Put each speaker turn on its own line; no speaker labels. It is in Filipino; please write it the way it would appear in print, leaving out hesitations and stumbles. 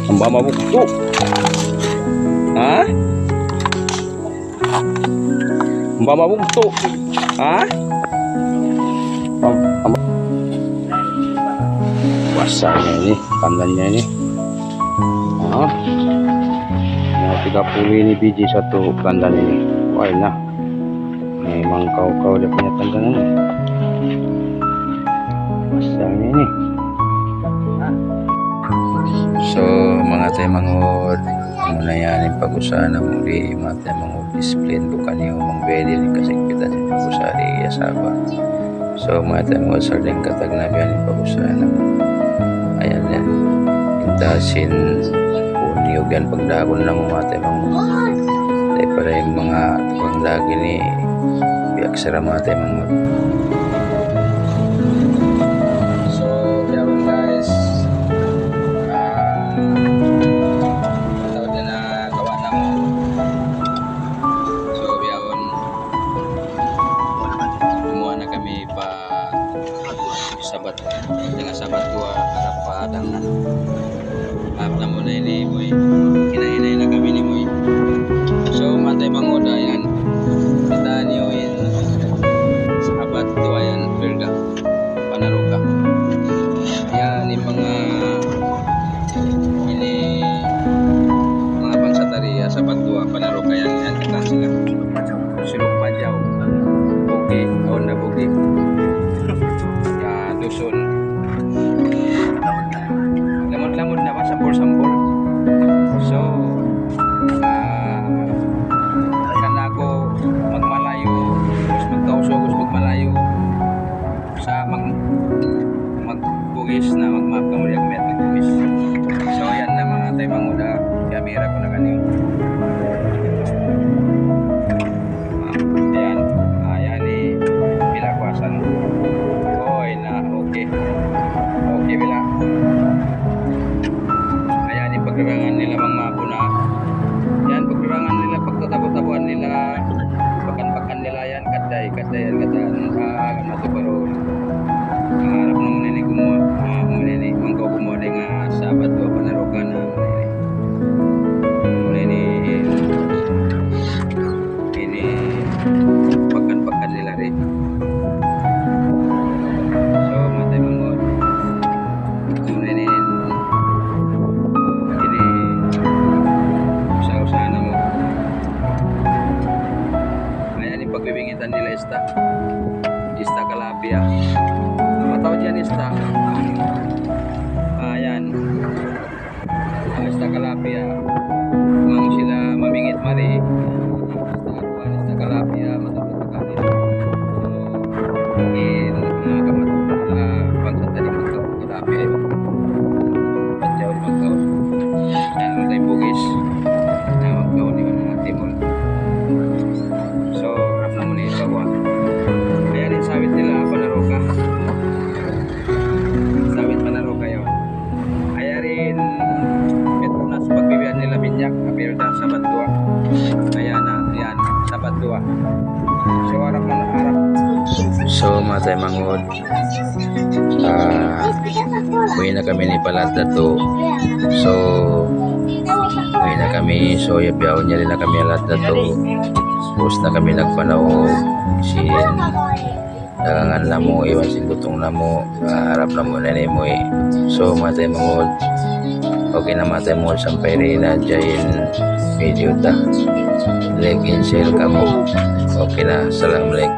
Ang mamabukto. Ha? Ang mamabukto. Ha? Wasa niya ini. Tandan niya ini. Ha? Mga 30 ni BG sa to tandan ini. Wala na. May mga kaw-kaw na punya tandan ini. Wasa niya ini. So mga tayo mangod muna yan yung pag-usahan na muli mga tayo mangod discipline bukan yung mga pwede yung kasigpitan yung pag-usahan yung yasaba. So mga tayo mangod sa rin katagnabihan yung pag-usahan na ayan yan intasin uniyog yan pagdagon lang mga tayo mangod tayo para yung mga pagdagi ni biyak sara mga tayo mangod. Sabat dengan sabat dua harap padang na muna ini moy hinahinay na kami ni moy so matay mangoda yan kita niyo in sabat dua yan berga panaruka yan yung mga ini mga pangsatari sabat dua panaruka yan kita sila sulok pajaw okay kawan na bugi dusun lamon na ba sampol so kana ako magmalayo gusto magkauso gusto magmalayo sa magbugis na magmap kamuli agmet magbugis so yan na mga tayo manguda kamera ko na kanyo ayan ayan ni bilakwasan okay bila ayan yung pagkarangan nila mga mapuna yan pagkarangan nila pagtatabo-tabuan nila bakan-bakan nila yan kaday yan kataan matubaro harap naman ini gumawa muna ini mangkaw gumawa nga sabat o panarukan na muna ini bakan-bakan nila rin. Pagbibingitan nila ista kalapia matawad yan ista ayan ang ista kalapia mang sila mamingit mari ista kalapia matawad kanila so mga kamatula pagsatali magkawag kalapia patyaw di magkawag ayan ang tayo bugis na magkawag di mga timol so ayan yung sawit nila panaruka yun ayan rin Petronas pagbibihan nila minyak kapirda sabat dua ayan na yan sabat dua so harap na harap so mga tayo mangod uwi na kami ni Palata to so uwi na kami so yabiyaw niya rin na kami alat na to tapos na kami nagpanaw sin dagangan na mo iwan sin butong na mo harap na mo na mo so matay mo okay na matay mo sampay rin na dyan video ta like and share ka mo okay na salam like